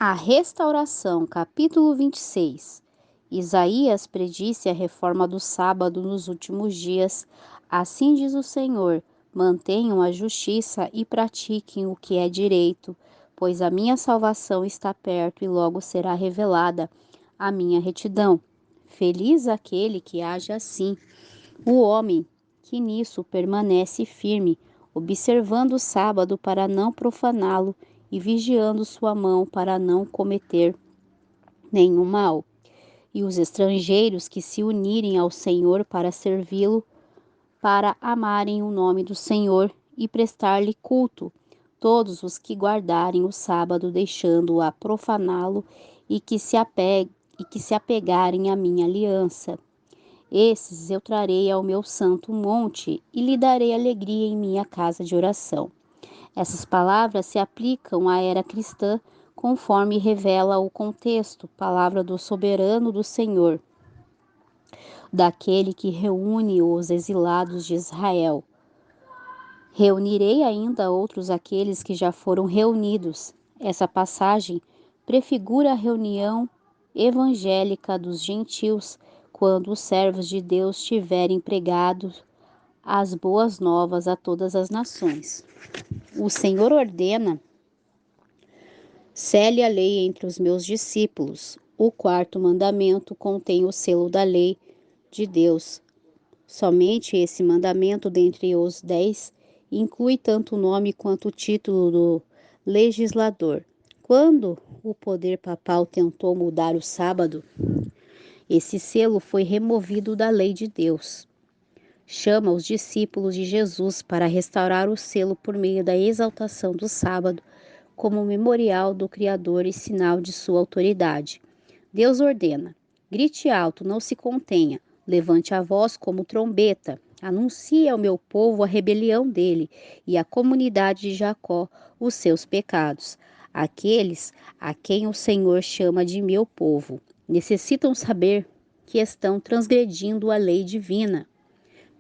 A restauração, capítulo 26. Isaías predisse a reforma do sábado nos últimos dias. Assim diz o Senhor: mantenham a justiça e pratiquem o que é direito, pois a minha salvação está perto e logo será revelada a minha retidão. Feliz aquele que age assim, o homem que nisso permanece firme, observando o sábado para não profaná-lo e vigiando sua mão para não cometer nenhum mal. E os estrangeiros que se unirem ao Senhor para servi-lo, para amarem o nome do Senhor e prestar-lhe culto, todos os que guardarem o sábado deixando-o a profaná-lo e que se apegarem à minha aliança. Esses eu trarei ao meu santo monte e lhe darei alegria em minha casa de oração. Essas palavras se aplicam à era cristã, conforme revela o contexto, palavra do soberano do Senhor, daquele que reúne os exilados de Israel. Reunirei ainda outros aqueles que já foram reunidos. Essa passagem prefigura a reunião evangélica dos gentios, quando os servos de Deus tiverem pregado as boas novas a todas as nações. O Senhor ordena: cele a lei entre os meus discípulos. O quarto mandamento contém o selo da lei de Deus. Somente esse mandamento dentre os 10 inclui tanto o nome quanto o título do legislador. Quando o poder papal tentou mudar o sábado, esse selo foi removido da lei de Deus. Chama os discípulos de Jesus para restaurar o selo por meio da exaltação do sábado como memorial do Criador e sinal de sua autoridade. Deus ordena: grite alto, não se contenha, levante a voz como trombeta, anuncie ao meu povo a rebelião dele e à comunidade de Jacó os seus pecados. Aqueles a quem o Senhor chama de meu povo necessitam saber que estão transgredindo a lei divina,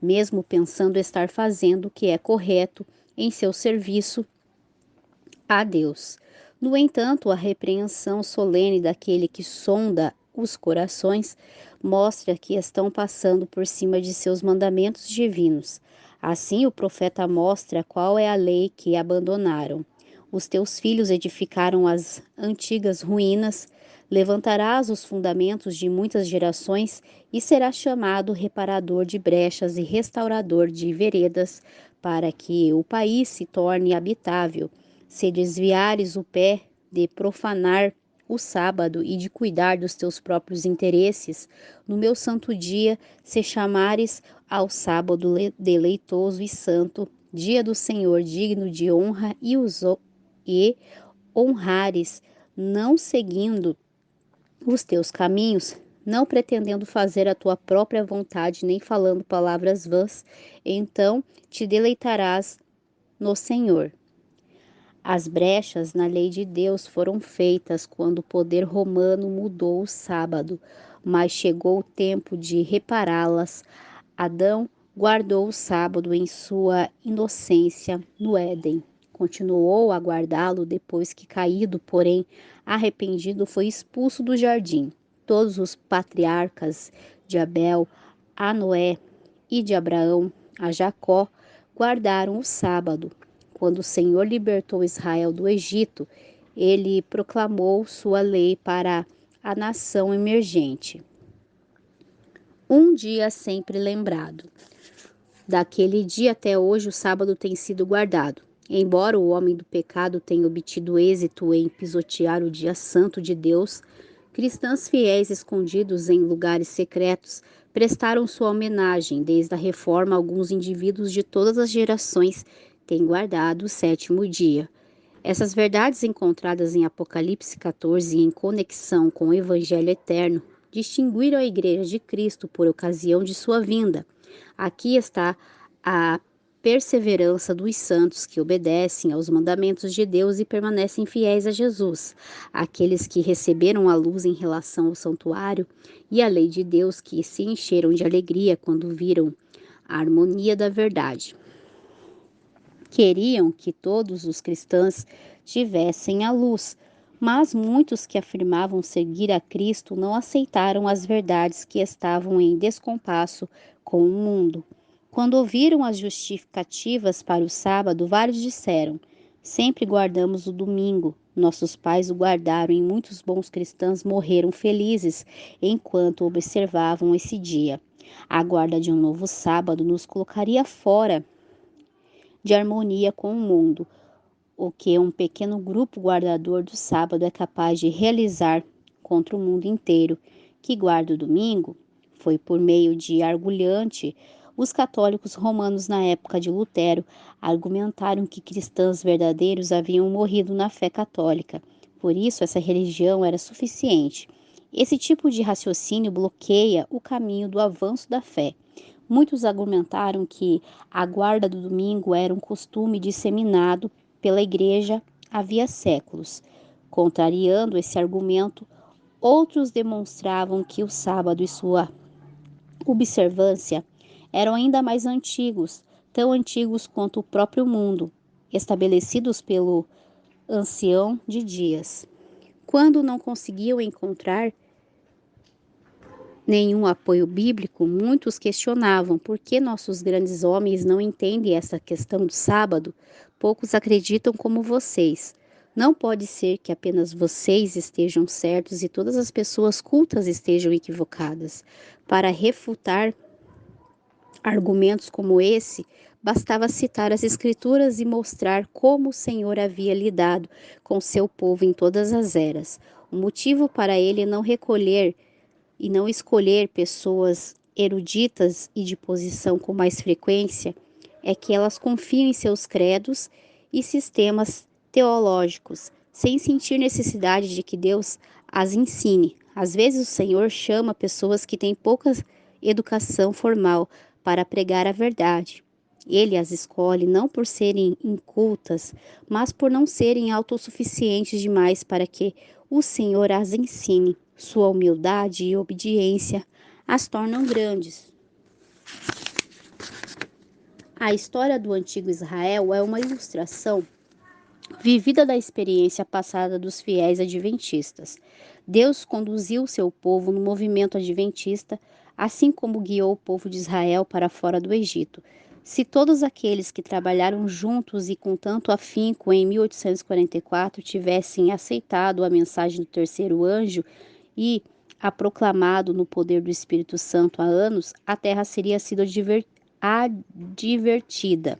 mesmo pensando estar fazendo o que é correto em seu serviço a Deus. No entanto, a repreensão solene daquele que sonda os corações mostra que estão passando por cima de seus mandamentos divinos. Assim, o profeta mostra qual é a lei que abandonaram. Os teus filhos edificaram as antigas ruínas, levantarás os fundamentos de muitas gerações e serás chamado reparador de brechas e restaurador de veredas, para que o país se torne habitável. Se desviares o pé de profanar o sábado e de cuidar dos teus próprios interesses, no meu santo dia, se chamares ao sábado deleitoso e santo, dia do Senhor digno de honra e honrares, não seguindo os teus caminhos, não pretendendo fazer a tua própria vontade, nem falando palavras vãs, então te deleitarás no Senhor. As brechas na lei de Deus foram feitas quando o poder romano mudou o sábado, mas chegou o tempo de repará-las. Adão guardou o sábado em sua inocência no Éden. Continuou a guardá-lo depois que caído, porém arrependido, foi expulso do jardim. Todos os patriarcas de Abel, a Noé e de Abraão, a Jacó, guardaram o sábado. Quando o Senhor libertou Israel do Egito, ele proclamou sua lei para a nação emergente. Um dia sempre lembrado. Daquele dia até hoje o sábado tem sido guardado. Embora o homem do pecado tenha obtido êxito em pisotear o dia santo de Deus, cristãos fiéis escondidos em lugares secretos prestaram sua homenagem. Desde a reforma, alguns indivíduos de todas as gerações têm guardado o sétimo dia. Essas verdades encontradas em Apocalipse 14 em conexão com o Evangelho eterno distinguiram a Igreja de Cristo por ocasião de sua vinda. Aqui está a perseverança dos santos que obedecem aos mandamentos de Deus e permanecem fiéis a Jesus, aqueles que receberam a luz em relação ao santuário e à lei de Deus, que se encheram de alegria quando viram a harmonia da verdade. Queriam que todos os cristãos tivessem a luz, Mas muitos que afirmavam seguir a Cristo não aceitaram as verdades que estavam em descompasso com o mundo. Quando ouviram as justificativas para o sábado, vários disseram: sempre guardamos o domingo. Nossos pais o guardaram e muitos bons cristãos morreram felizes enquanto observavam esse dia. A guarda de um novo sábado nos colocaria fora de harmonia com o mundo, o que um pequeno grupo guardador do sábado é capaz de realizar contra o mundo inteiro, que guarda o domingo. Foi por meio de argulhante. Os católicos romanos, na época de Lutero, argumentaram que cristãos verdadeiros haviam morrido na fé católica. Por isso, essa religião era suficiente. Esse tipo de raciocínio bloqueia o caminho do avanço da fé. Muitos argumentaram que a guarda do domingo era um costume disseminado pela Igreja havia séculos. Contrariando esse argumento, outros demonstravam que o sábado e sua observância eram ainda mais antigos, tão antigos quanto o próprio mundo, estabelecidos pelo ancião de dias. Quando não conseguiam encontrar nenhum apoio bíblico, muitos questionavam por que nossos grandes homens não entendem essa questão do sábado. Poucos acreditam como vocês. Não pode ser que apenas vocês estejam certos e todas as pessoas cultas estejam equivocadas. Para refutar argumentos como esse, bastava citar as Escrituras e mostrar como o Senhor havia lidado com seu povo em todas as eras. O motivo para ele não recolher e não escolher pessoas eruditas e de posição com mais frequência é que elas confiam em seus credos e sistemas teológicos, sem sentir necessidade de que Deus as ensine. Às vezes o Senhor chama pessoas que têm pouca educação formal para pregar a verdade. Ele as escolhe não por serem incultas, mas por não serem autossuficientes demais para que o Senhor as ensine. Sua humildade e obediência as tornam grandes. A história do antigo Israel é uma ilustração vivida da experiência passada dos fiéis adventistas. Deus conduziu seu povo no movimento adventista, assim como guiou o povo de Israel para fora do Egito. Se todos aqueles que trabalharam juntos e com tanto afinco em 1844 tivessem aceitado a mensagem do terceiro anjo e a proclamado no poder do Espírito Santo há anos, a terra seria sido advertida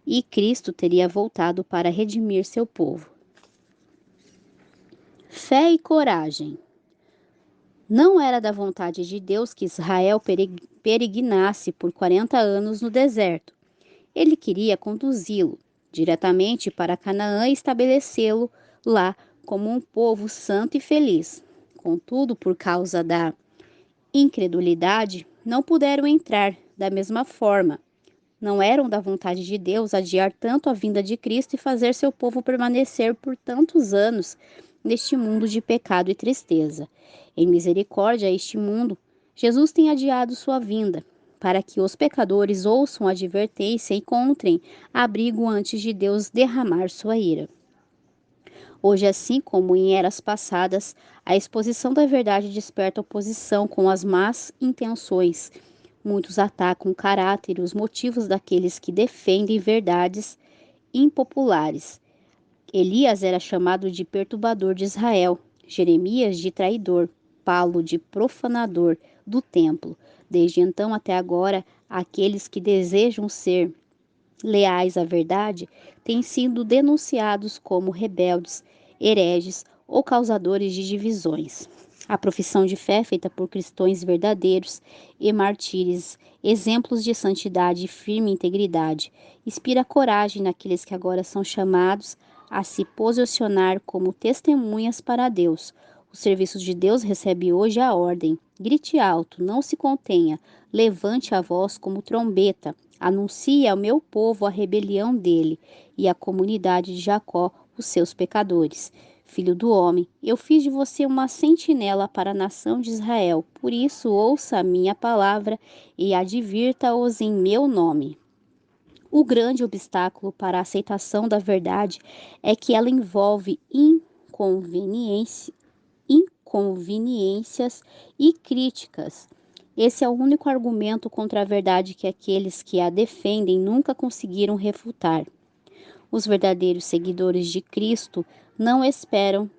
e Cristo teria voltado para redimir seu povo. Fé e coragem. Não era da vontade de Deus que Israel peregrinasse por 40 anos no deserto. Ele queria conduzi-lo diretamente para Canaã e estabelecê-lo lá como um povo santo e feliz. Contudo, por causa da incredulidade, não puderam entrar da mesma forma. Não eram da vontade de Deus adiar tanto a vinda de Cristo e fazer seu povo permanecer por tantos anos neste mundo de pecado e tristeza. Em misericórdia a este mundo, Jesus tem adiado sua vinda, para que os pecadores ouçam a advertência e encontrem abrigo antes de Deus derramar sua ira. Hoje, assim como em eras passadas, a exposição da verdade desperta oposição com as más intenções. Muitos atacam o caráter e os motivos daqueles que defendem verdades impopulares. Elias era chamado de perturbador de Israel, Jeremias de traidor, Paulo de profanador do templo. Desde então até agora, aqueles que desejam ser leais à verdade têm sido denunciados como rebeldes, hereges ou causadores de divisões. A profissão de fé feita por cristãos verdadeiros e mártires, exemplos de santidade e firme integridade, inspira coragem naqueles que agora são chamados a se posicionar como testemunhas para Deus. O serviço de Deus recebe hoje a ordem: grite alto, não se contenha, levante a voz como trombeta, anuncie ao meu povo a rebelião dele e à comunidade de Jacó os seus pecadores. Filho do homem, eu fiz de você uma sentinela para a nação de Israel, por isso ouça a minha palavra e advirta-os em meu nome. O grande obstáculo para a aceitação da verdade é que ela envolve inconveniências e críticas. Esse é o único argumento contra a verdade que aqueles que a defendem nunca conseguiram refutar. Os verdadeiros seguidores de Cristo não esperam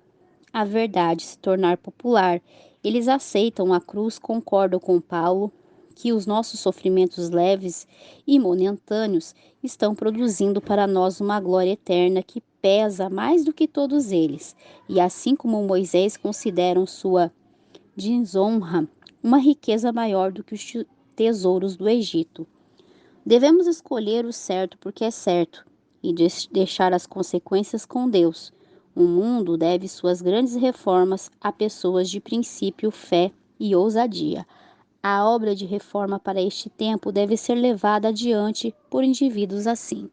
a verdade se tornar popular. Eles aceitam a cruz, concordam com Paulo que os nossos sofrimentos leves e momentâneos estão produzindo para nós uma glória eterna que pesa mais do que todos eles. E assim como Moisés consideram sua desonra uma riqueza maior do que os tesouros do Egito. Devemos escolher o certo porque é certo e deixar as consequências com Deus. O mundo deve suas grandes reformas a pessoas de princípio, fé e ousadia. A obra de reforma para este tempo deve ser levada adiante por indivíduos assim.